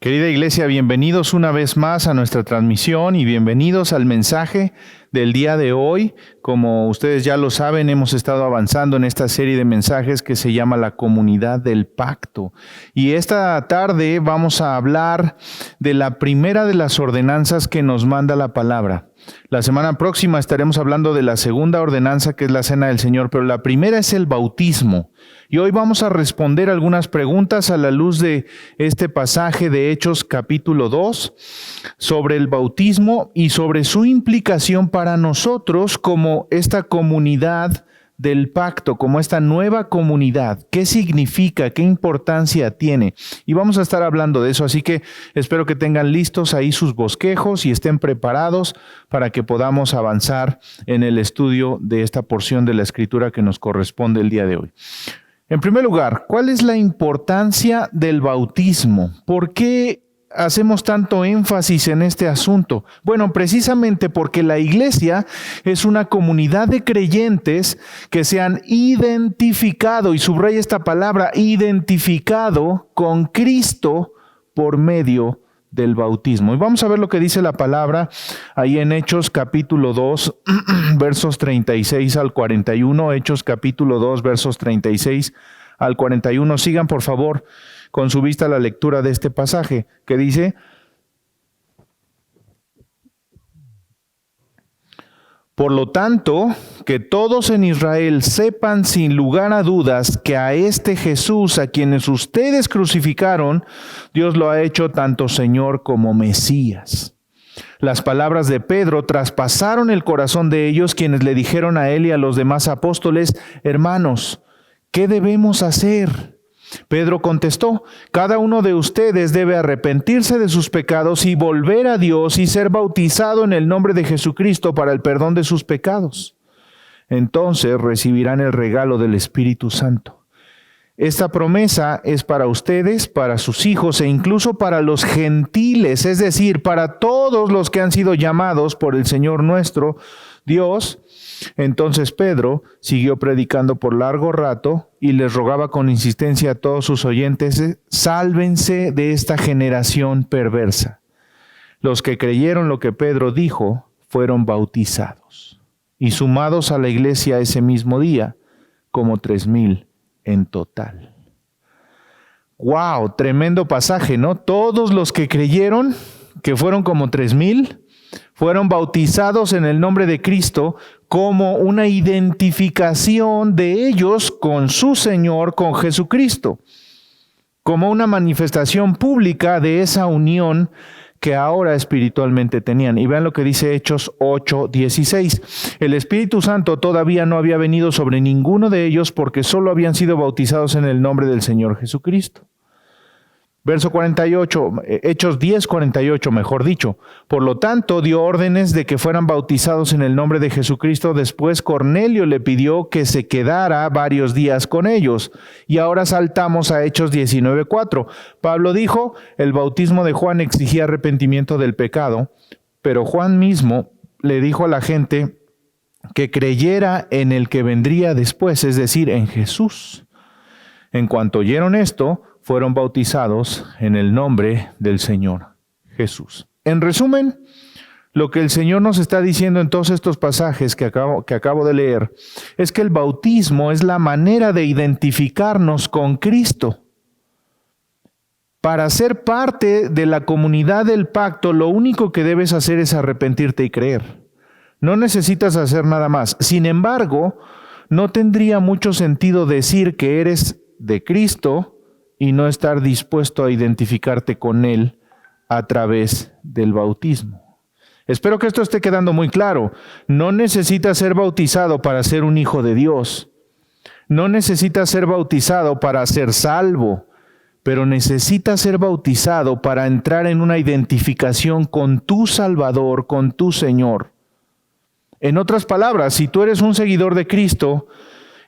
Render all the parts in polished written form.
Querida iglesia, bienvenidos una vez más a nuestra transmisión y bienvenidos al mensaje del día de hoy. Como ustedes ya lo saben, hemos estado avanzando en esta serie de mensajes que se llama La Comunidad del Pacto. Y esta tarde vamos a hablar de la primera de las ordenanzas que nos manda la palabra. La semana próxima estaremos hablando de la segunda ordenanza, que es la Cena del Señor, pero la primera es el bautismo. Y hoy vamos a responder algunas preguntas a la luz de este pasaje de Hechos capítulo 2 sobre el bautismo y sobre su implicación para nosotros como esta comunidad del pacto, como esta nueva comunidad. ¿Qué significa? ¿Qué importancia tiene? Y vamos a estar hablando de eso, así que espero que tengan listos ahí sus bosquejos y estén preparados para que podamos avanzar en el estudio de esta porción de la Escritura que nos corresponde el día de hoy. En primer lugar, ¿cuál es la importancia del bautismo? ¿Por qué hacemos tanto énfasis en este asunto? Bueno, precisamente porque la iglesia es una comunidad de creyentes que se han identificado, y subraya esta palabra, identificado con Cristo por medio del bautismo. Y vamos a ver lo que dice la palabra ahí en Hechos capítulo 2, versos 36 al 41. Hechos capítulo 2, versos 36 al 41. Sigan por favor con su vista la lectura de este pasaje que dice: por lo tanto, que todos en Israel sepan sin lugar a dudas que a este Jesús, a quienes ustedes crucificaron, Dios lo ha hecho tanto Señor como Mesías. Las palabras de Pedro traspasaron el corazón de ellos, quienes le dijeron a él y a los demás apóstoles: hermanos, ¿qué debemos hacer? Pedro contestó: cada uno de ustedes debe arrepentirse de sus pecados y volver a Dios y ser bautizado en el nombre de Jesucristo para el perdón de sus pecados. Entonces recibirán el regalo del Espíritu Santo. Esta promesa es para ustedes, para sus hijos e incluso para los gentiles, es decir, para todos los que han sido llamados por el Señor nuestro Dios. Entonces Pedro siguió predicando por largo rato y les rogaba con insistencia a todos sus oyentes: sálvense de esta generación perversa. Los que creyeron lo que Pedro dijo fueron bautizados y sumados a la iglesia ese mismo día, como 3,000 en total. ¡Wow! Tremendo pasaje, ¿no? Todos los que creyeron, que fueron como 3,000, fueron bautizados en el nombre de Cristo como una identificación de ellos con su Señor, con Jesucristo, como una manifestación pública de esa unión que ahora espiritualmente tenían. Y vean lo que dice Hechos 8:16. El Espíritu Santo todavía no había venido sobre ninguno de ellos porque solo habían sido bautizados en el nombre del Señor Jesucristo. Verso 48, Hechos 10:48, mejor dicho. Por lo tanto, dio órdenes de que fueran bautizados en el nombre de Jesucristo. Después Cornelio le pidió que se quedara varios días con ellos. Y ahora saltamos a Hechos 19:4. Pablo dijo: el bautismo de Juan exigía arrepentimiento del pecado, pero Juan mismo le dijo a la gente que creyera en el que vendría después, es decir, en Jesús. En cuanto oyeron esto, fueron bautizados en el nombre del Señor Jesús. En resumen, lo que el Señor nos está diciendo en todos estos pasajes que acabo de leer es que el bautismo es la manera de identificarnos con Cristo. Para ser parte de la comunidad del pacto, lo único que debes hacer es arrepentirte y creer. No necesitas hacer nada más. Sin embargo, no tendría mucho sentido decir que eres de Cristo y no estar dispuesto a identificarte con Él a través del bautismo. Espero que esto esté quedando muy claro. No necesitas ser bautizado para ser un hijo de Dios. No necesitas ser bautizado para ser salvo, pero necesitas ser bautizado para entrar en una identificación con tu Salvador, con tu Señor. En otras palabras, si tú eres un seguidor de Cristo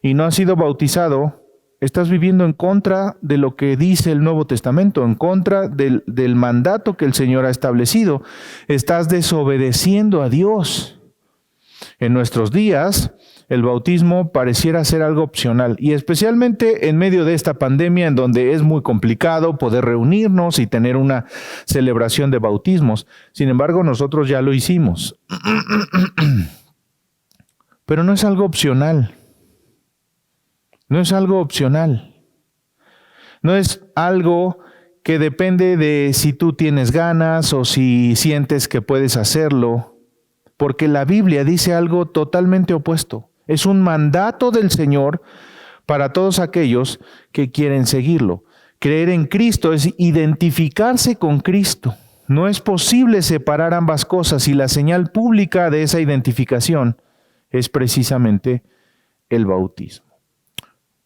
y no has sido bautizado, estás viviendo en contra de lo que dice el Nuevo Testamento, en contra del mandato que el Señor ha establecido. Estás desobedeciendo a Dios. En nuestros días, el bautismo pareciera ser algo opcional, y especialmente en medio de esta pandemia en donde es muy complicado poder reunirnos y tener una celebración de bautismos. Sin embargo, nosotros ya lo hicimos. Pero no es algo opcional. No es algo opcional. No es algo que depende de si tú tienes ganas o si sientes que puedes hacerlo, porque la Biblia dice algo totalmente opuesto. Es un mandato del Señor para todos aquellos que quieren seguirlo. Creer en Cristo es identificarse con Cristo. No es posible separar ambas cosas, y la señal pública de esa identificación es precisamente el bautismo.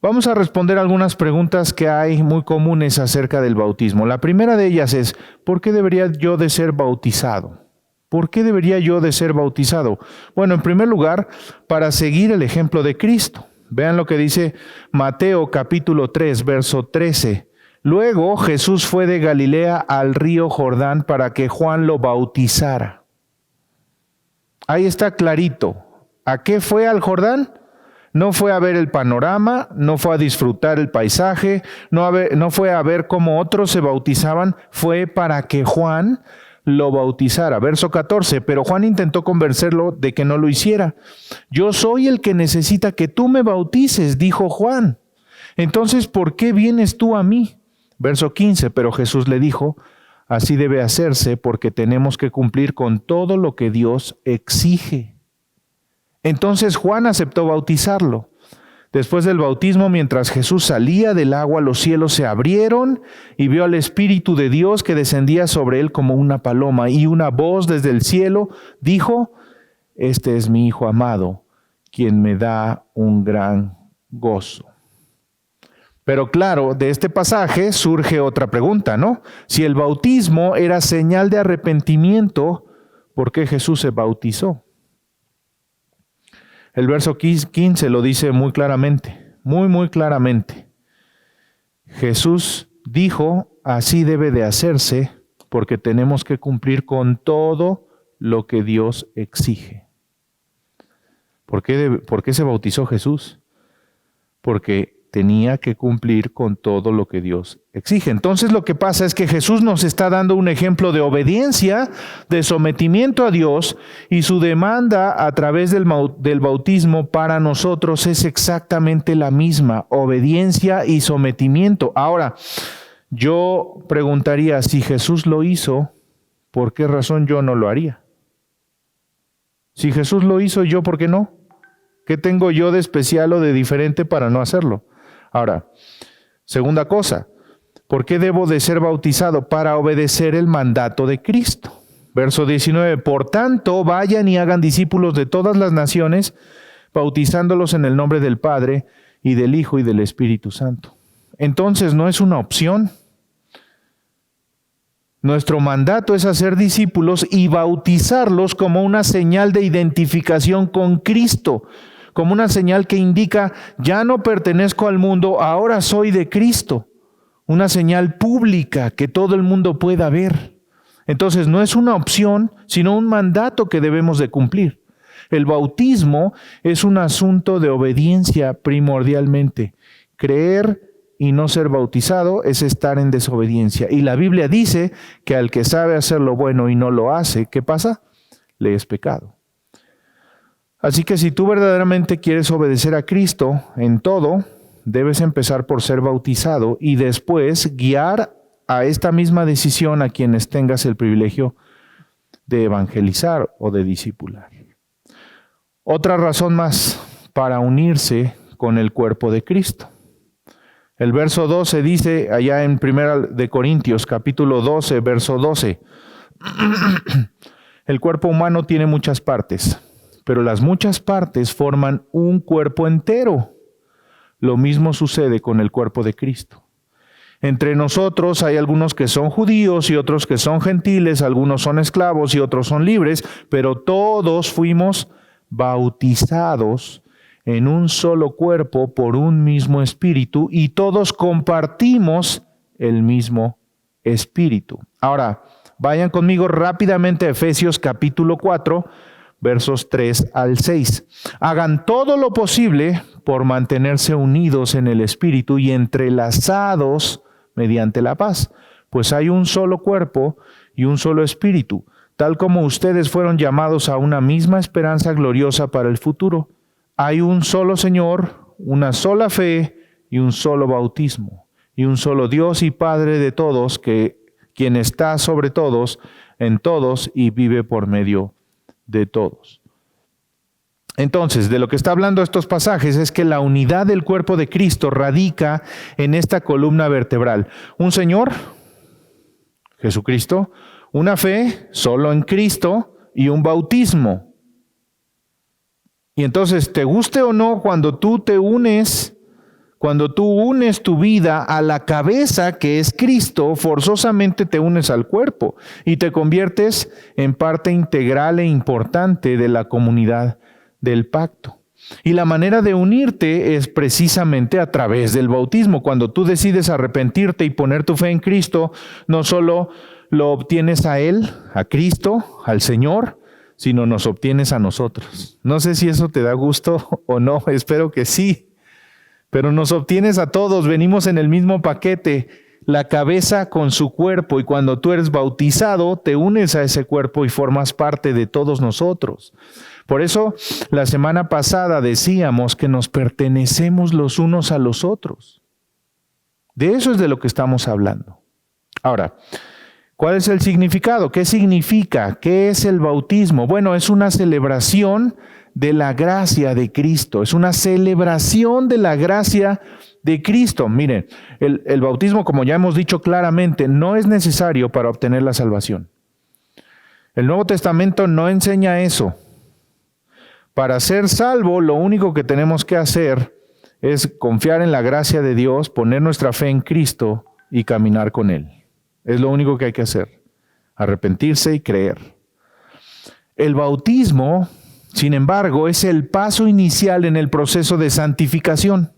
Vamos a responder algunas preguntas que hay muy comunes acerca del bautismo. La primera de ellas es, ¿por qué debería yo de ser bautizado? ¿Por qué debería yo de ser bautizado? Bueno, en primer lugar, para seguir el ejemplo de Cristo. Vean lo que dice Mateo capítulo 3, verso 13. Luego Jesús fue de Galilea al río Jordán para que Juan lo bautizara. Ahí está clarito. ¿A qué fue al Jordán? No fue a ver el panorama, no fue a disfrutar el paisaje, no fue a ver cómo otros se bautizaban, fue para que Juan lo bautizara. Verso 14, pero Juan intentó convencerlo de que no lo hiciera. Yo soy el que necesita que tú me bautices, dijo Juan. Entonces, ¿por qué vienes tú a mí? Verso 15, pero Jesús le dijo, así debe hacerse porque tenemos que cumplir con todo lo que Dios exige. Entonces Juan aceptó bautizarlo. Después del bautismo, mientras Jesús salía del agua, los cielos se abrieron y vio al Espíritu de Dios que descendía sobre él como una paloma. Y una voz desde el cielo dijo, este es mi Hijo amado, quien me da un gran gozo. Pero claro, de este pasaje surge otra pregunta, ¿no? Si el bautismo era señal de arrepentimiento, ¿por qué Jesús se bautizó? El verso 15 lo dice muy claramente, muy claramente. Jesús dijo, así debe de hacerse, porque tenemos que cumplir con todo lo que Dios exige. ¿Por qué se bautizó Jesús? Porque tenía que cumplir con todo lo que Dios exige. Entonces lo que pasa es que Jesús nos está dando un ejemplo de obediencia, de sometimiento a Dios, y su demanda a través del bautismo para nosotros es exactamente la misma, obediencia y sometimiento. Ahora, yo preguntaría, si Jesús lo hizo, ¿por qué razón yo no lo haría? Si Jesús lo hizo, ¿yo por qué no? ¿Qué tengo yo de especial o de diferente para no hacerlo? Ahora, segunda cosa, ¿por qué debo de ser bautizado? Para obedecer el mandato de Cristo. Verso 19, por tanto, vayan y hagan discípulos de todas las naciones, bautizándolos en el nombre del Padre, y del Hijo, y del Espíritu Santo. Entonces, no es una opción. Nuestro mandato es hacer discípulos y bautizarlos como una señal de identificación con Cristo, como una señal que indica, ya no pertenezco al mundo, ahora soy de Cristo. Una señal pública que todo el mundo pueda ver. Entonces no es una opción, sino un mandato que debemos de cumplir. El bautismo es un asunto de obediencia primordialmente. Creer y no ser bautizado es estar en desobediencia. Y la Biblia dice que al que sabe hacer lo bueno y no lo hace, ¿qué pasa? Le es pecado. Así que si tú verdaderamente quieres obedecer a Cristo en todo, debes empezar por ser bautizado y después guiar a esta misma decisión a quienes tengas el privilegio de evangelizar o de discipular. Otra razón más para unirse con el cuerpo de Cristo. El verso 12 dice allá en 1 de Corintios, capítulo 12, verso 12. El cuerpo humano tiene muchas partes, pero las muchas partes forman un cuerpo entero. Lo mismo sucede con el cuerpo de Cristo. Entre nosotros hay algunos que son judíos y otros que son gentiles, algunos son esclavos y otros son libres, pero todos fuimos bautizados en un solo cuerpo por un mismo espíritu y todos compartimos el mismo espíritu. Ahora, vayan conmigo rápidamente a Efesios capítulo 4, versos 3 al 6. Hagan todo lo posible por mantenerse unidos en el Espíritu y entrelazados mediante la paz, pues hay un solo cuerpo y un solo Espíritu, tal como ustedes fueron llamados a una misma esperanza gloriosa para el futuro. Hay un solo Señor, una sola fe y un solo bautismo, y un solo Dios y Padre de todos, quien está sobre todos, en todos y vive por medio de todos. Entonces, de lo que está hablando estos pasajes es que la unidad del cuerpo de Cristo radica en esta columna vertebral. Un Señor, Jesucristo, una fe solo en Cristo y un bautismo. Y entonces, te guste o no, cuando tú unes tu vida a la cabeza que es Cristo, forzosamente te unes al cuerpo y te conviertes en parte integral e importante de la comunidad del pacto. Y la manera de unirte es precisamente a través del bautismo. Cuando tú decides arrepentirte y poner tu fe en Cristo, no solo lo obtienes a Él, a Cristo, al Señor, sino nos obtienes a nosotros. No sé si eso te da gusto o no, espero que sí. Pero nos obtienes a todos, venimos en el mismo paquete, la cabeza con su cuerpo, y cuando tú eres bautizado, te unes a ese cuerpo y formas parte de todos nosotros. Por eso, la semana pasada decíamos que nos pertenecemos los unos a los otros. De eso es de lo que estamos hablando. Ahora, ¿cuál es el significado? ¿Qué significa? ¿Qué es el bautismo? Bueno, es una celebración de la gracia de Cristo. Es una celebración de la gracia de Cristo. Miren, el bautismo, como ya hemos dicho claramente, no es necesario para obtener la salvación. El Nuevo Testamento no enseña eso. Para ser salvo, lo único que tenemos que hacer es confiar en la gracia de Dios, poner nuestra fe en Cristo y caminar con Él. Es lo único que hay que hacer. Arrepentirse y creer. El bautismo, sin embargo, es el paso inicial en el proceso de santificación.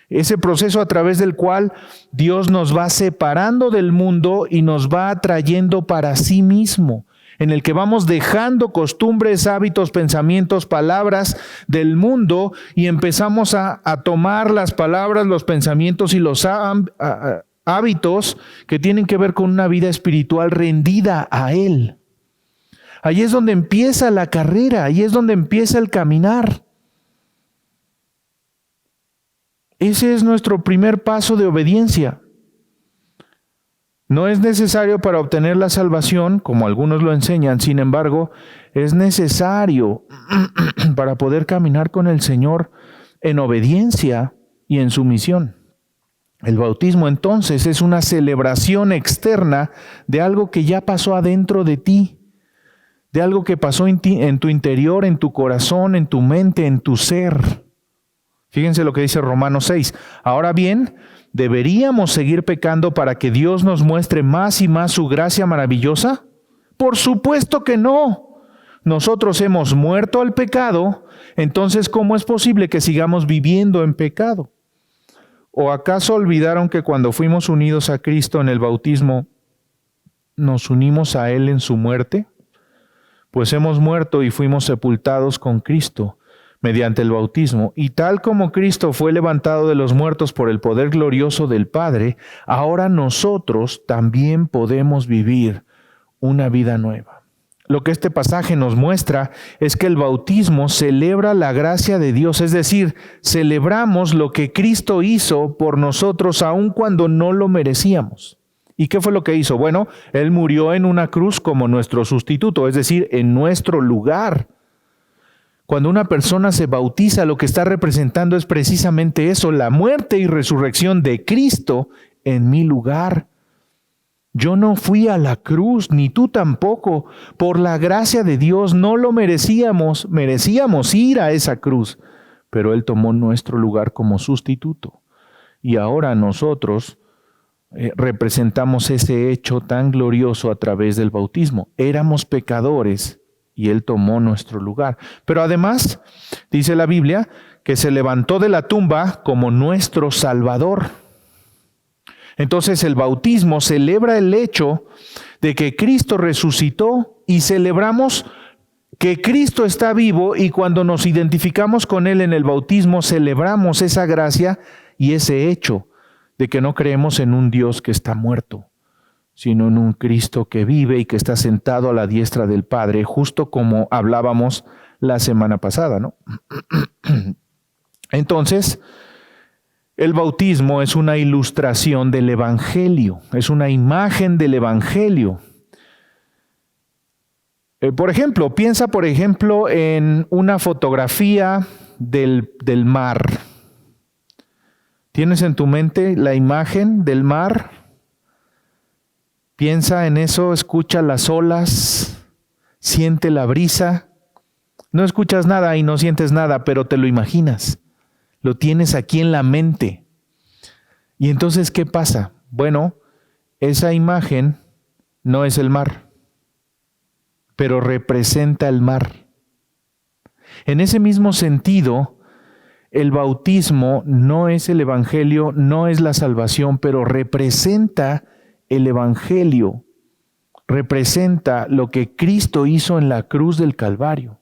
Ese proceso a través del cual Dios nos va separando del mundo y nos va atrayendo para sí mismo, en el que vamos dejando costumbres, hábitos, pensamientos, palabras del mundo y empezamos a tomar las palabras, los pensamientos y los hábitos que tienen que ver con una vida espiritual rendida a Él. Ahí es donde empieza la carrera, ahí es donde empieza el caminar. Ese es nuestro primer paso de obediencia. No es necesario para obtener la salvación, como algunos lo enseñan, sin embargo, es necesario para poder caminar con el Señor en obediencia y en sumisión. El bautismo entonces es una celebración externa de algo que ya pasó adentro de ti, de algo que pasó en tu interior, en tu corazón, en tu mente, en tu ser. Fíjense lo que dice Romanos 6. Ahora bien, ¿deberíamos seguir pecando para que Dios nos muestre más y más su gracia maravillosa? Por supuesto que no. Nosotros hemos muerto al pecado, entonces ¿cómo es posible que sigamos viviendo en pecado? ¿O acaso olvidaron que cuando fuimos unidos a Cristo en el bautismo, nos unimos a Él en su muerte? Pues hemos muerto y fuimos sepultados con Cristo mediante el bautismo, y tal como Cristo fue levantado de los muertos por el poder glorioso del Padre, ahora nosotros también podemos vivir una vida nueva. Lo que este pasaje nos muestra es que el bautismo celebra la gracia de Dios, es decir, celebramos lo que Cristo hizo por nosotros aun cuando no lo merecíamos. ¿Y qué fue lo que hizo? Bueno, Él murió en una cruz como nuestro sustituto, es decir, en nuestro lugar. Cuando una persona se bautiza, lo que está representando es precisamente eso, la muerte y resurrección de Cristo en mi lugar. Yo no fui a la cruz, ni tú tampoco. Por la gracia de Dios no lo merecíamos ir a esa cruz, pero Él tomó nuestro lugar como sustituto. Y ahora nosotros representamos ese hecho tan glorioso a través del bautismo. Éramos pecadores y Él tomó nuestro lugar. Pero además, dice la Biblia, que se levantó de la tumba como nuestro Salvador. Entonces el bautismo celebra el hecho de que Cristo resucitó y celebramos que Cristo está vivo y cuando nos identificamos con Él en el bautismo, celebramos esa gracia y ese hecho de que no creemos en un Dios que está muerto, sino en un Cristo que vive y que está sentado a la diestra del Padre, justo como hablábamos la semana pasada, ¿no? Entonces, el bautismo es una ilustración del Evangelio, es una imagen del Evangelio. Por ejemplo, piensa en una fotografía del mar. ¿Tienes en tu mente la imagen del mar? Piensa en eso, escucha las olas, siente la brisa. No escuchas nada y no sientes nada, pero te lo imaginas. Lo tienes aquí en la mente. Y entonces, ¿qué pasa? Bueno, esa imagen no es el mar, pero representa el mar. En ese mismo sentido, el bautismo no es el Evangelio, no es la salvación, pero representa el Evangelio, representa lo que Cristo hizo en la cruz del Calvario.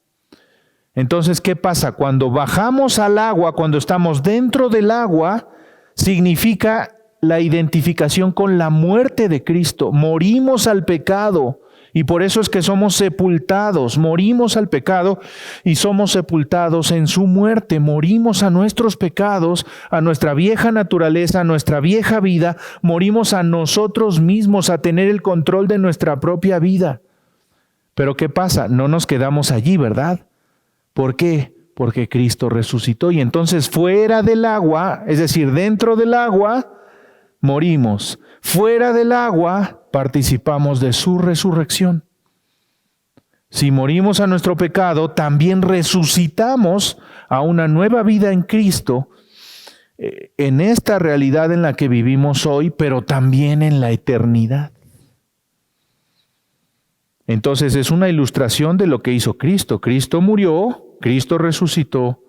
Entonces, ¿qué pasa? Cuando bajamos al agua, cuando estamos dentro del agua, significa la identificación con la muerte de Cristo. Morimos al pecado y por eso es que somos sepultados. Morimos al pecado y somos sepultados en su muerte. Morimos a nuestros pecados, a nuestra vieja naturaleza, a nuestra vieja vida. Morimos a nosotros mismos, a tener el control de nuestra propia vida. Pero ¿qué pasa? No nos quedamos allí, ¿verdad? ¿Por qué? Porque Cristo resucitó y entonces fuera del agua, es decir, dentro del agua, morimos. Fuera del agua, participamos de su resurrección. Si morimos a nuestro pecado, también resucitamos a una nueva vida en Cristo, en esta realidad en la que vivimos hoy, pero también en la eternidad. Entonces es una ilustración de lo que hizo Cristo. Cristo murió, Cristo resucitó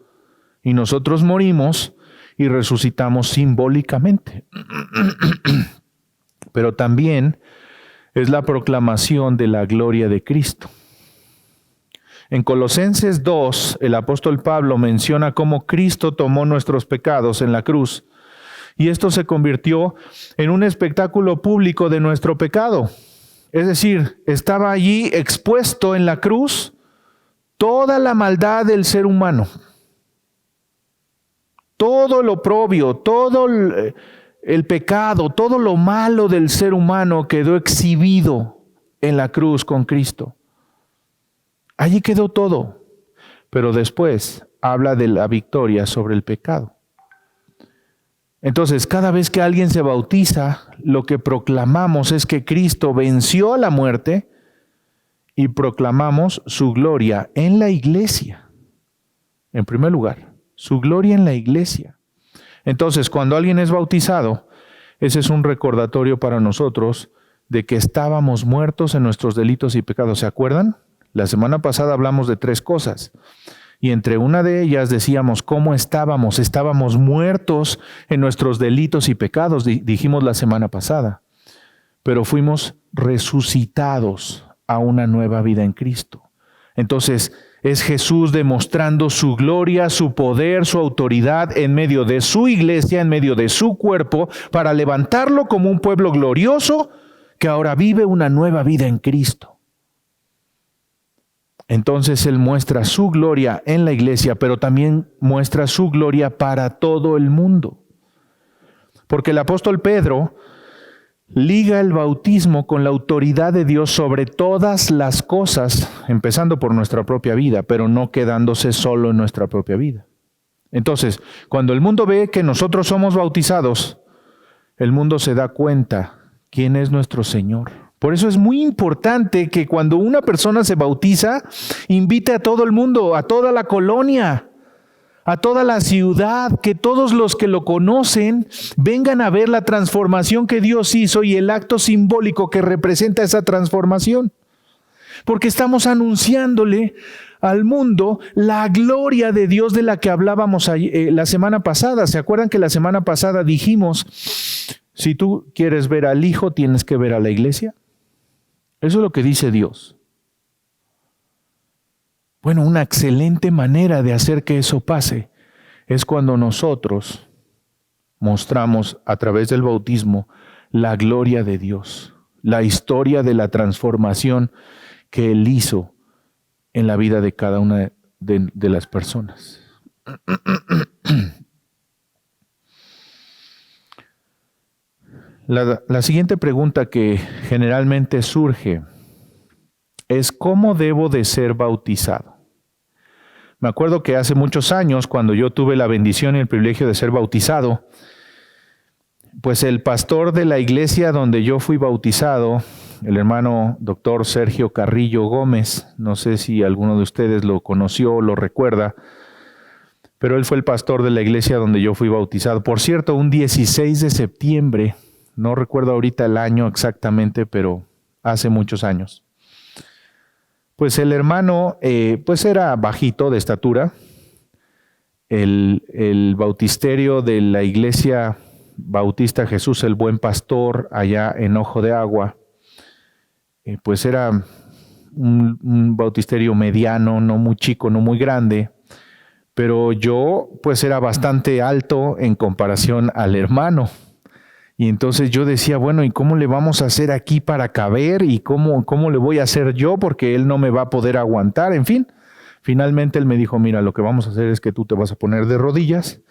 y nosotros morimos y resucitamos simbólicamente. Pero también es la proclamación de la gloria de Cristo. En Colosenses 2, el apóstol Pablo menciona cómo Cristo tomó nuestros pecados en la cruz y esto se convirtió en un espectáculo público de nuestro pecado. Es decir, estaba allí expuesto en la cruz toda la maldad del ser humano, todo lo oprobio, todo el pecado, todo lo malo del ser humano quedó exhibido en la cruz con Cristo. Allí quedó todo, pero después habla de la victoria sobre el pecado. Entonces, cada vez que alguien se bautiza, lo que proclamamos es que Cristo venció a la muerte y proclamamos su gloria en la iglesia. En primer lugar, su gloria en la iglesia. Entonces, cuando alguien es bautizado, ese es un recordatorio para nosotros de que estábamos muertos en nuestros delitos y pecados. ¿Se acuerdan? La semana pasada hablamos de 3 cosas. Y entre una de ellas decíamos cómo estábamos. Estábamos muertos en nuestros delitos y pecados, dijimos la semana pasada. Pero fuimos resucitados a una nueva vida en Cristo. Entonces, es Jesús demostrando su gloria, su poder, su autoridad en medio de su iglesia, en medio de su cuerpo, para levantarlo como un pueblo glorioso que ahora vive una nueva vida en Cristo. Entonces Él muestra su gloria en la iglesia, pero también muestra su gloria para todo el mundo. Porque el apóstol Pedro liga el bautismo con la autoridad de Dios sobre todas las cosas, empezando por nuestra propia vida, pero no quedándose solo en nuestra propia vida. Entonces, cuando el mundo ve que nosotros somos bautizados, el mundo se da cuenta quién es nuestro Señor. Por eso es muy importante que cuando una persona se bautiza, invite a todo el mundo, a toda la colonia, a toda la ciudad, que todos los que lo conocen vengan a ver la transformación que Dios hizo y el acto simbólico que representa esa transformación. Porque estamos anunciándole al mundo la gloria de Dios de la que hablábamos la semana pasada. ¿Se acuerdan que la semana pasada dijimos, si tú quieres ver al Hijo, tienes que ver a la iglesia? Eso es lo que dice Dios. Bueno, una excelente manera de hacer que eso pase es cuando nosotros mostramos a través del bautismo la gloria de Dios, la historia de la transformación que Él hizo en la vida de cada una de las personas. La siguiente pregunta que generalmente surge es ¿cómo debo de ser bautizado? Me acuerdo que hace muchos años, cuando yo tuve la bendición y el privilegio de ser bautizado, pues el pastor de la iglesia donde yo fui bautizado, el hermano doctor Sergio Carrillo Gómez, no sé si alguno de ustedes lo conoció o lo recuerda, pero él fue el pastor de la iglesia donde yo fui bautizado. Por cierto, un 16 de septiembre, no recuerdo ahorita el año exactamente, pero hace muchos años. Pues el hermano, pues era bajito de estatura. El bautisterio de la iglesia Bautista Jesús el Buen Pastor, allá en Ojo de Agua, pues era un bautisterio mediano, no muy chico, no muy grande, pero yo pues era bastante alto en comparación al hermano. Y entonces yo decía, bueno, ¿y cómo le vamos a hacer aquí para caber? ¿Y cómo le voy a hacer yo? Porque él no me va a poder aguantar. En fin, finalmente él me dijo, mira, lo que vamos a hacer es que tú te vas a poner de rodillas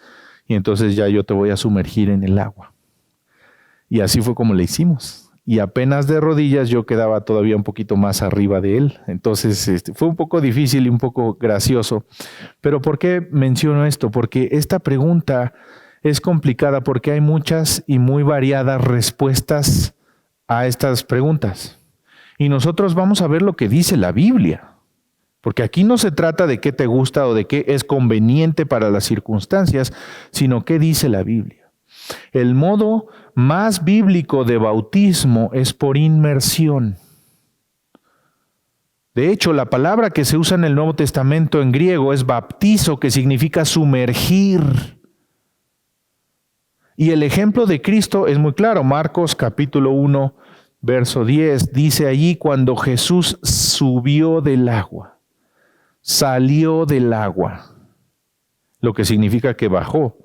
y entonces ya yo te voy a sumergir en el agua. Y así fue como le hicimos. Y apenas de rodillas yo quedaba todavía un poquito más arriba de él. Entonces fue un poco difícil y un poco gracioso. Pero ¿por qué menciono esto? Porque esta pregunta es complicada porque hay muchas y muy variadas respuestas a estas preguntas. Y nosotros vamos a ver lo que dice la Biblia. Porque aquí no se trata de qué te gusta o de qué es conveniente para las circunstancias, sino qué dice la Biblia. El modo más bíblico de bautismo es por inmersión. De hecho, la palabra que se usa en el Nuevo Testamento en griego es baptizo, que significa sumergir. Y el ejemplo de Cristo es muy claro. Marcos capítulo 1, verso 10, dice allí cuando Jesús subió del agua, salió del agua, lo que significa que bajó,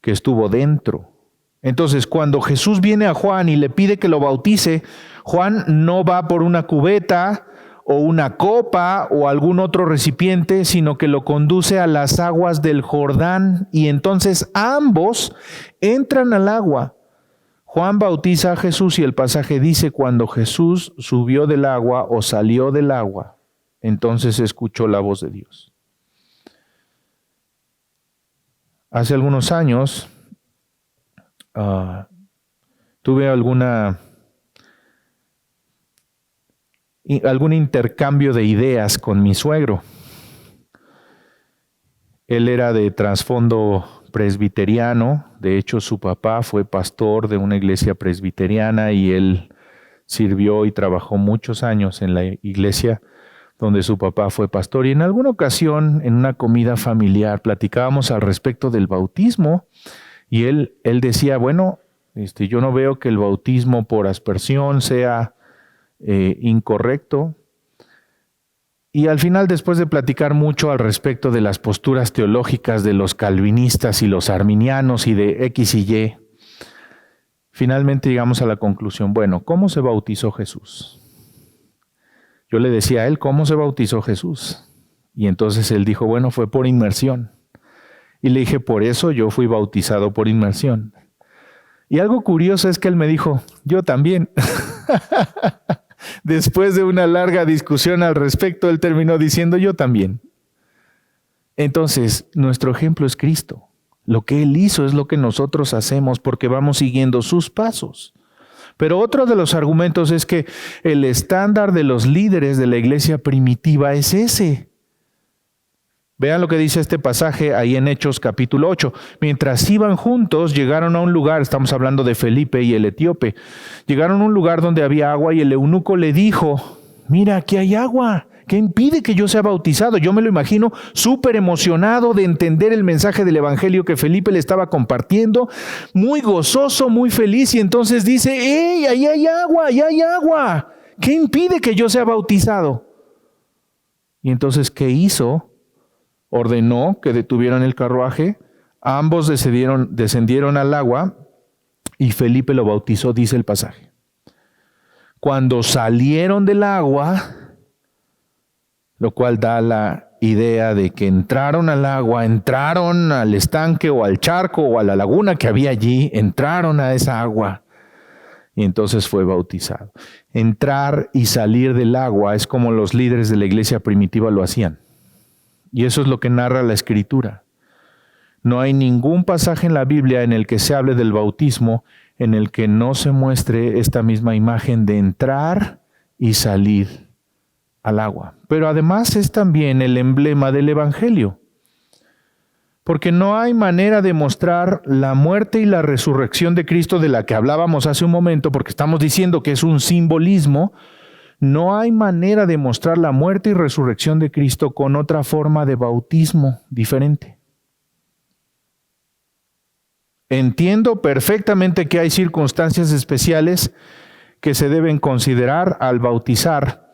que estuvo dentro. Entonces, cuando Jesús viene a Juan y le pide que lo bautice, Juan no va por una cubeta o una copa o algún otro recipiente, sino que lo conduce a las aguas del Jordán y entonces ambos entran al agua. Juan bautiza a Jesús y el pasaje dice cuando Jesús subió del agua o salió del agua, entonces escuchó la voz de Dios. Hace algunos años tuve algún intercambio de ideas con mi suegro. Él era de trasfondo presbiteriano, de hecho su papá fue pastor de una iglesia presbiteriana y él sirvió y trabajó muchos años en la iglesia donde su papá fue pastor. Y en alguna ocasión, en una comida familiar, platicábamos al respecto del bautismo y él decía, bueno, yo no veo que el bautismo por aspersión sea incorrecto. Y al final, después de platicar mucho al respecto de las posturas teológicas de los calvinistas y los arminianos y de X y Y, finalmente llegamos a la conclusión, bueno, ¿cómo se bautizó Jesús? Yo le decía a él, ¿cómo se bautizó Jesús? Y entonces él dijo, bueno, fue por inmersión. Y le dije, por eso yo fui bautizado por inmersión. Y algo curioso es que él me dijo, yo también. Después de una larga discusión al respecto, él terminó diciendo, yo también. Entonces, nuestro ejemplo es Cristo. Lo que Él hizo es lo que nosotros hacemos porque vamos siguiendo sus pasos. Pero otro de los argumentos es que el estándar de los líderes de la iglesia primitiva es ese. Vean lo que dice este pasaje ahí en Hechos capítulo 8. Mientras iban juntos, llegaron a un lugar, estamos hablando de Felipe y el etíope, llegaron a un lugar donde había agua y el eunuco le dijo, mira, aquí hay agua, ¿qué impide que yo sea bautizado? Yo me lo imagino súper emocionado de entender el mensaje del evangelio que Felipe le estaba compartiendo, muy gozoso, muy feliz, y entonces dice, ¡hey, ahí hay agua, ahí hay agua! ¿Qué impide que yo sea bautizado? Y entonces, ¿qué hizo? Ordenó que detuvieran el carruaje, ambos descendieron al agua y Felipe lo bautizó, dice el pasaje. Cuando salieron del agua, lo cual da la idea de que entraron al agua, entraron al estanque o al charco o a la laguna que había allí, entraron a esa agua y entonces fue bautizado. Entrar y salir del agua es como los líderes de la iglesia primitiva lo hacían. Y eso es lo que narra la Escritura. No hay ningún pasaje en la Biblia en el que se hable del bautismo en el que no se muestre esta misma imagen de entrar y salir al agua. Pero además es también el emblema del Evangelio. Porque no hay manera de mostrar la muerte y la resurrección de Cristo de la que hablábamos hace un momento, porque estamos diciendo que es un simbolismo. No hay manera de mostrar la muerte y resurrección de Cristo con otra forma de bautismo diferente. Entiendo perfectamente que hay circunstancias especiales que se deben considerar al bautizar.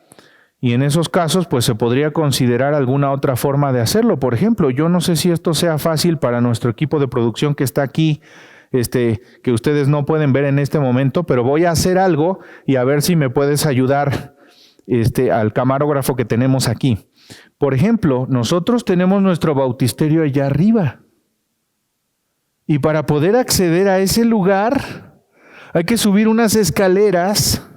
Y en esos casos, pues se podría considerar alguna otra forma de hacerlo. Por ejemplo, yo no sé si esto sea fácil para nuestro equipo de producción que está aquí, que ustedes no pueden ver en este momento, pero voy a hacer algo y a ver si me puedes ayudar al camarógrafo que tenemos aquí. Por ejemplo, nosotros tenemos nuestro bautisterio allá arriba. Y para poder acceder a ese lugar, hay que subir unas escaleras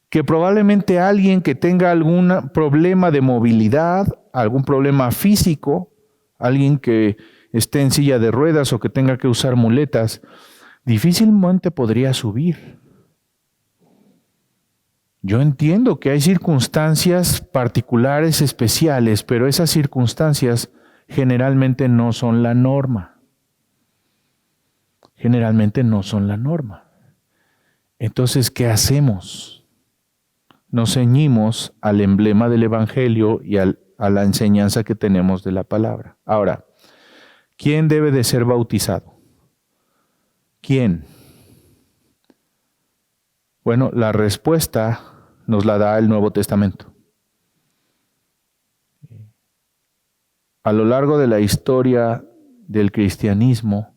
que probablemente alguien que tenga algún problema de movilidad, algún problema físico, alguien que esté en silla de ruedas o que tenga que usar muletas, difícilmente podría subir. Yo entiendo que hay circunstancias particulares, especiales, pero esas circunstancias generalmente no son la norma. Generalmente no son la norma. Entonces, ¿qué hacemos? Nos ceñimos al emblema del Evangelio y a la enseñanza que tenemos de la palabra. Ahora, ¿quién debe de ser bautizado? ¿Quién? Bueno, la respuesta nos la da el Nuevo Testamento. A lo largo de la historia del cristianismo,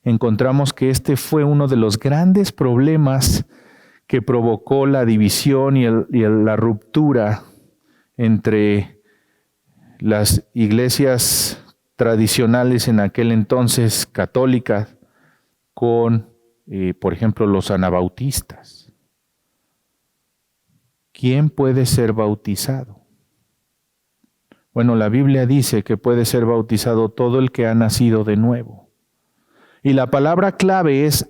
encontramos que este fue uno de los grandes problemas que provocó la división y la ruptura entre las iglesias tradicionales en aquel entonces católicas con, por ejemplo, los anabautistas. ¿Quién puede ser bautizado? Bueno, la Biblia dice que puede ser bautizado todo el que ha nacido de nuevo. Y la palabra clave es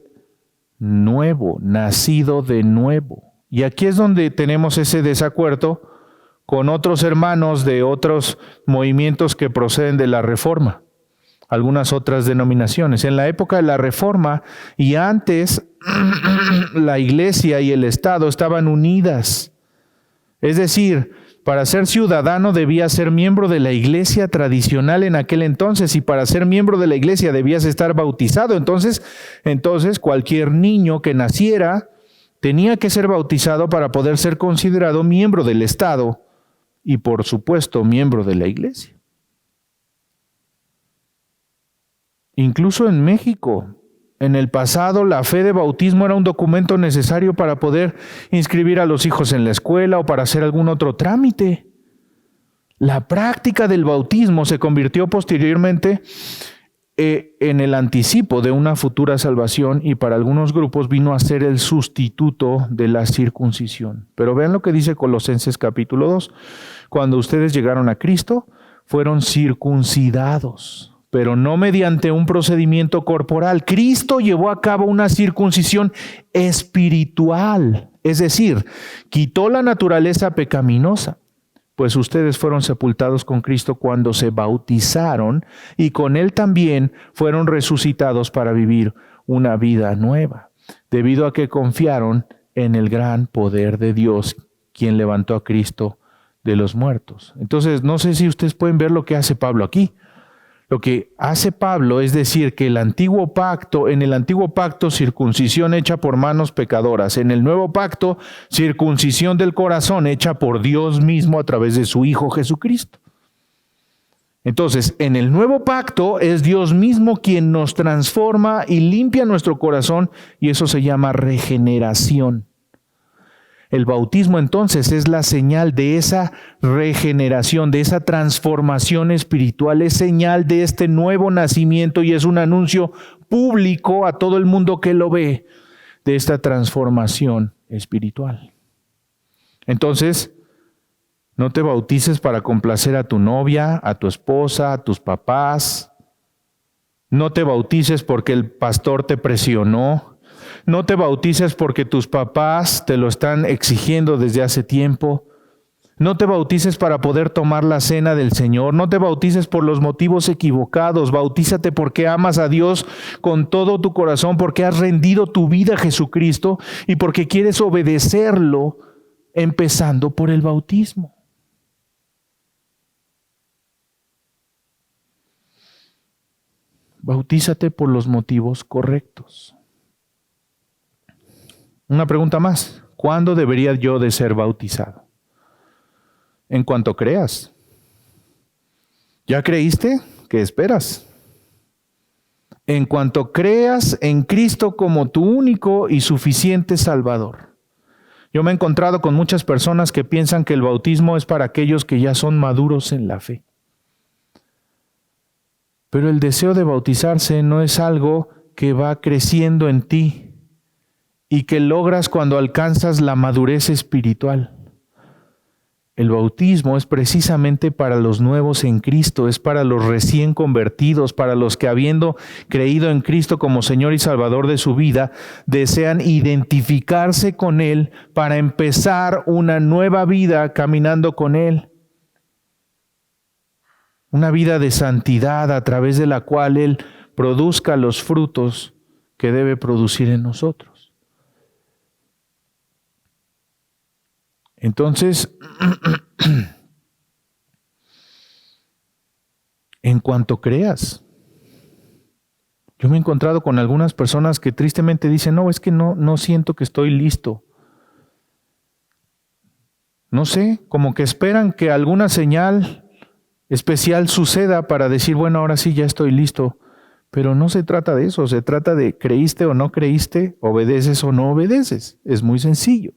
nuevo, nacido de nuevo. Y aquí es donde tenemos ese desacuerdo con otros hermanos de otros movimientos que proceden de la Reforma, algunas otras denominaciones. En la época de la Reforma y antes, la Iglesia y el Estado estaban unidas. Es decir, para ser ciudadano debía ser miembro de la iglesia tradicional en aquel entonces, y para ser miembro de la iglesia debías estar bautizado. Entonces cualquier niño que naciera tenía que ser bautizado para poder ser considerado miembro del Estado y, por supuesto, miembro de la iglesia. Incluso en México, en el pasado, la fe de bautismo era un documento necesario para poder inscribir a los hijos en la escuela o para hacer algún otro trámite. La práctica del bautismo se convirtió posteriormente en el anticipo de una futura salvación, y para algunos grupos vino a ser el sustituto de la circuncisión. Pero vean lo que dice Colosenses capítulo 2. Cuando ustedes llegaron a Cristo, fueron circuncidados, pero no mediante un procedimiento corporal. Cristo llevó a cabo una circuncisión espiritual, es decir, quitó la naturaleza pecaminosa, pues ustedes fueron sepultados con Cristo cuando se bautizaron, y con Él también fueron resucitados para vivir una vida nueva, debido a que confiaron en el gran poder de Dios, quien levantó a Cristo de los muertos. Entonces, no sé si ustedes pueden ver lo que hace Pablo aquí. Lo que hace Pablo es decir que en el antiguo pacto, circuncisión hecha por manos pecadoras. En el nuevo pacto, circuncisión del corazón hecha por Dios mismo a través de su Hijo Jesucristo. Entonces, en el nuevo pacto es Dios mismo quien nos transforma y limpia nuestro corazón, y eso se llama regeneración. El bautismo entonces es la señal de esa regeneración, de esa transformación espiritual, es señal de este nuevo nacimiento y es un anuncio público a todo el mundo que lo ve de esta transformación espiritual. Entonces, no te bautices para complacer a tu novia, a tu esposa, a tus papás. No te bautices porque el pastor te presionó. No te bautices porque tus papás te lo están exigiendo desde hace tiempo. No te bautices para poder tomar la cena del Señor. No te bautices por los motivos equivocados. Bautízate porque amas a Dios con todo tu corazón, porque has rendido tu vida a Jesucristo y porque quieres obedecerlo, empezando por el bautismo. Bautízate por los motivos correctos. Una pregunta más. ¿Cuándo debería yo de ser bautizado? En cuanto creas. ¿Ya creíste? ¿Qué esperas? En cuanto creas en Cristo como tu único y suficiente Salvador. Yo me he encontrado con muchas personas que piensan que el bautismo es para aquellos que ya son maduros en la fe. Pero el deseo de bautizarse no es algo que va creciendo en ti y que logras cuando alcanzas la madurez espiritual. El bautismo es precisamente para los nuevos en Cristo, es para los recién convertidos, para los que habiendo creído en Cristo como Señor y Salvador de su vida, desean identificarse con Él para empezar una nueva vida caminando con Él. Una vida de santidad a través de la cual Él produzca los frutos que debe producir en nosotros. Entonces, en cuanto creas, yo me he encontrado con algunas personas que tristemente dicen, no, es que no siento que estoy listo. No sé, como que esperan que alguna señal especial suceda para decir, bueno, ahora sí ya estoy listo. Pero no se trata de eso, se trata de creíste o no creíste, obedeces o no obedeces. Es muy sencillo.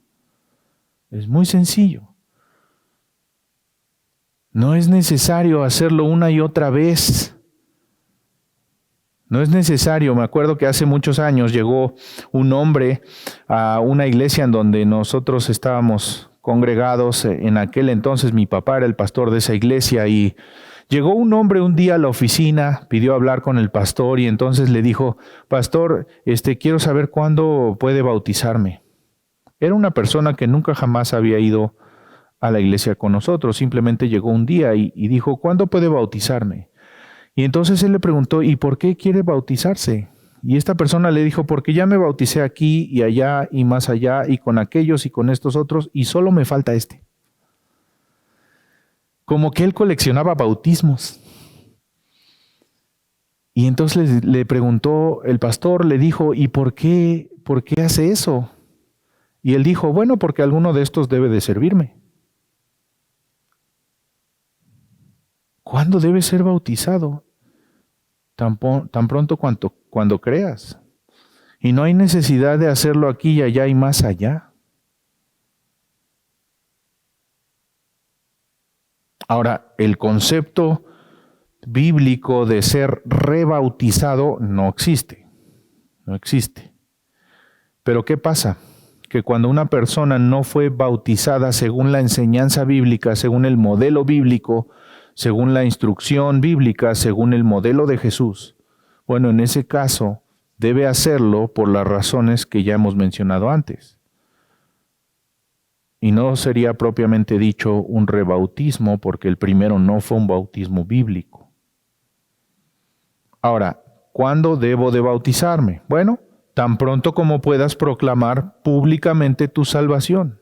Es muy sencillo. No es necesario hacerlo una y otra vez. No es necesario. Me acuerdo que hace muchos años llegó un hombre a una iglesia en donde nosotros estábamos congregados. En aquel entonces mi papá era el pastor de esa iglesia y llegó un hombre un día a la oficina, pidió hablar con el pastor y entonces le dijo, pastor, quiero saber cuándo puede bautizarme. Era una persona que nunca jamás había ido a la iglesia con nosotros, simplemente llegó un día y dijo, ¿cuándo puede bautizarme? Y entonces él le preguntó, ¿y por qué quiere bautizarse? Y esta persona le dijo, porque ya me bauticé aquí y allá y más allá y con aquellos y con estos otros y solo me falta este. Como que él coleccionaba bautismos. Y entonces le preguntó, el pastor le dijo, ¿y por qué hace eso? Y él dijo, bueno, porque alguno de estos debe de servirme. ¿Cuándo debes ser bautizado? Tan pronto cuando creas. Y no hay necesidad de hacerlo aquí y allá y más allá. Ahora, el concepto bíblico de ser rebautizado no existe. No existe. Pero ¿qué pasa? Que cuando una persona no fue bautizada según la enseñanza bíblica, según el modelo bíblico, según la instrucción bíblica, según el modelo de Jesús, bueno, en ese caso debe hacerlo por las razones que ya hemos mencionado antes. Y no sería propiamente dicho un rebautismo porque el primero no fue un bautismo bíblico. Ahora, ¿cuándo debo de bautizarme? Bueno, tan pronto como puedas proclamar públicamente tu salvación.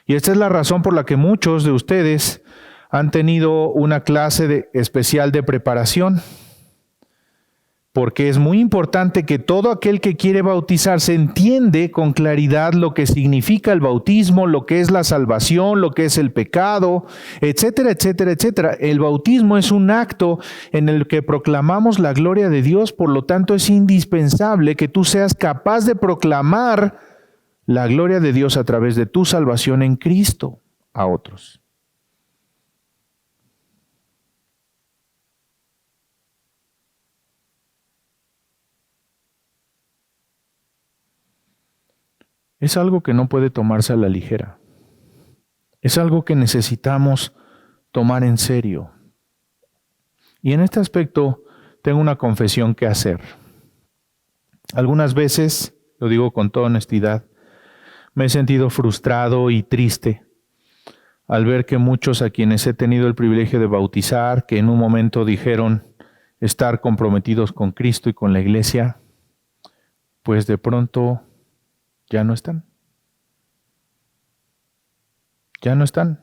Y esta es la razón por la que muchos de ustedes han tenido una clase especial de preparación, porque es muy importante que todo aquel que quiere bautizarse entiende con claridad lo que significa el bautismo, lo que es la salvación, lo que es el pecado, etcétera, etcétera, etcétera. El bautismo es un acto en el que proclamamos la gloria de Dios, por lo tanto es indispensable que tú seas capaz de proclamar la gloria de Dios a través de tu salvación en Cristo a otros. Es algo que no puede tomarse a la ligera. Es algo que necesitamos tomar en serio. Y en este aspecto tengo una confesión que hacer. Algunas veces, lo digo con toda honestidad, me he sentido frustrado y triste al ver que muchos a quienes he tenido el privilegio de bautizar, que en un momento dijeron estar comprometidos con Cristo y con la iglesia, pues de pronto ya no están. Ya no están.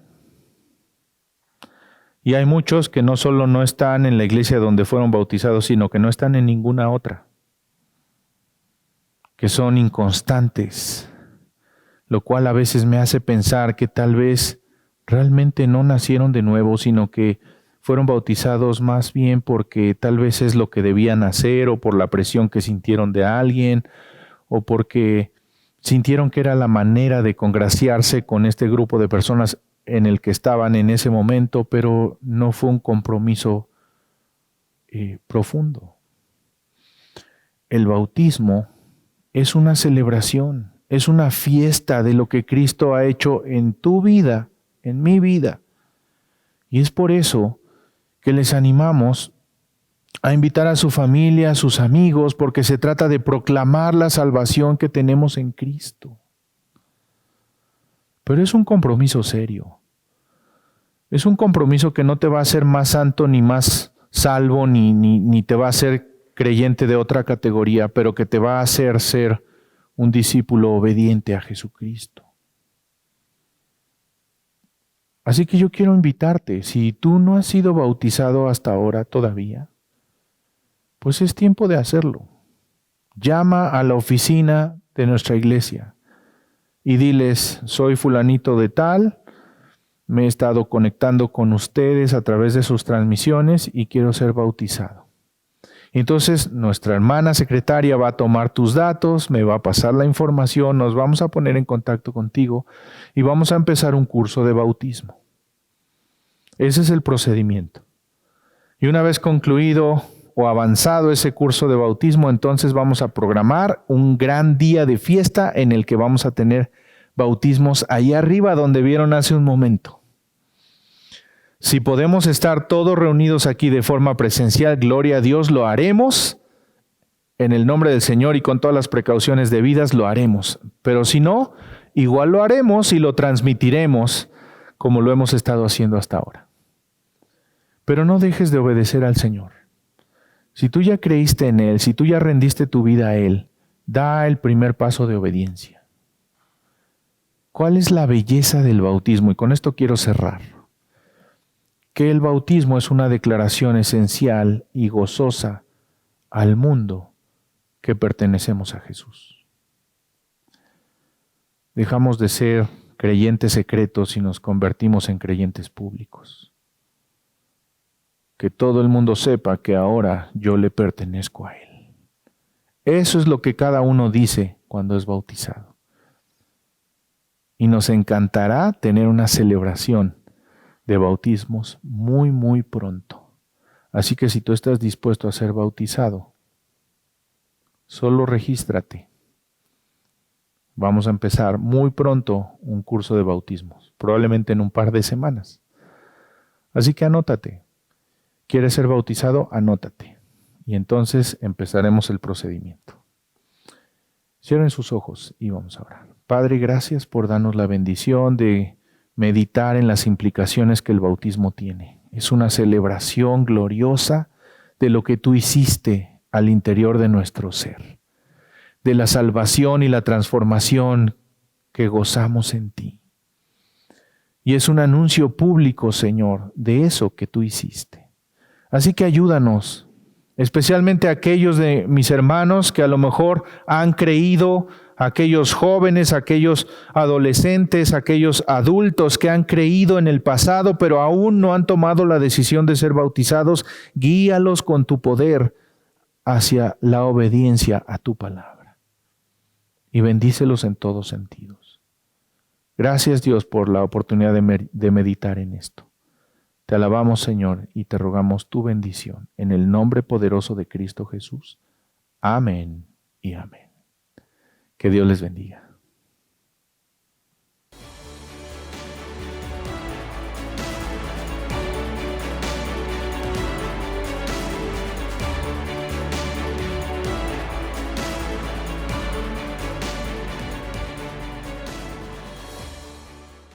Y hay muchos que no solo no están en la iglesia donde fueron bautizados, sino que no están en ninguna otra. Que son inconstantes, lo cual a veces me hace pensar que tal vez realmente no nacieron de nuevo, sino que fueron bautizados más bien porque tal vez es lo que debían hacer, o por la presión que sintieron de alguien, o porque sintieron que era la manera de congraciarse con este grupo de personas en el que estaban en ese momento, pero no fue un compromiso profundo. El bautismo es una celebración, es una fiesta de lo que Cristo ha hecho en tu vida, en mi vida. Y es por eso que les animamos a invitar a su familia, a sus amigos, porque se trata de proclamar la salvación que tenemos en Cristo. Pero es un compromiso serio. Es un compromiso que no te va a hacer más santo, ni más salvo, ni te va a hacer creyente de otra categoría, pero que te va a hacer ser un discípulo obediente a Jesucristo. Así que yo quiero invitarte, si tú no has sido bautizado hasta ahora todavía, pues es tiempo de hacerlo. Llama a la oficina de nuestra iglesia y diles: soy fulanito de tal, me he estado conectando con ustedes a través de sus transmisiones y quiero ser bautizado. Entonces nuestra hermana secretaria va a tomar tus datos, me va a pasar la información, nos vamos a poner en contacto contigo y vamos a empezar un curso de bautismo. Ese es el procedimiento. Y una vez concluido o avanzado ese curso de bautismo, entonces vamos a programar un gran día de fiesta en el que vamos a tener bautismos ahí arriba donde vieron hace un momento. Si podemos estar todos reunidos aquí de forma presencial, gloria a Dios, lo haremos. En el nombre del Señor y con todas las precauciones debidas lo haremos. Pero si no, igual lo haremos y lo transmitiremos como lo hemos estado haciendo hasta ahora. Pero no dejes de obedecer al Señor. Si tú ya creíste en Él, si tú ya rendiste tu vida a Él, da el primer paso de obediencia. ¿Cuál es la belleza del bautismo? Y con esto quiero cerrar. Que el bautismo es una declaración esencial y gozosa al mundo que pertenecemos a Jesús. Dejamos de ser creyentes secretos y nos convertimos en creyentes públicos. Que todo el mundo sepa que ahora yo le pertenezco a Él. Eso es lo que cada uno dice cuando es bautizado. Y nos encantará tener una celebración de bautismos muy, muy pronto. Así que si tú estás dispuesto a ser bautizado, solo regístrate. Vamos a empezar muy pronto un curso de bautismos, probablemente en un par de semanas. Así que anótate. ¿Quieres ser bautizado? Anótate. Y entonces empezaremos el procedimiento. Cierren sus ojos y vamos a orar. Padre, gracias por darnos la bendición de meditar en las implicaciones que el bautismo tiene. Es una celebración gloriosa de lo que tú hiciste al interior de nuestro ser, de la salvación y la transformación que gozamos en ti. Y es un anuncio público, Señor, de eso que tú hiciste. Así que ayúdanos, especialmente a aquellos de mis hermanos que a lo mejor han creído, aquellos jóvenes, aquellos adolescentes, aquellos adultos que han creído en el pasado, pero aún no han tomado la decisión de ser bautizados. Guíalos con tu poder hacia la obediencia a tu palabra. Y bendícelos en todos sentidos. Gracias, Dios, por la oportunidad de meditar en esto. Te alabamos, Señor, y te rogamos tu bendición en el nombre poderoso de Cristo Jesús. Amén y amén. Que Dios les bendiga.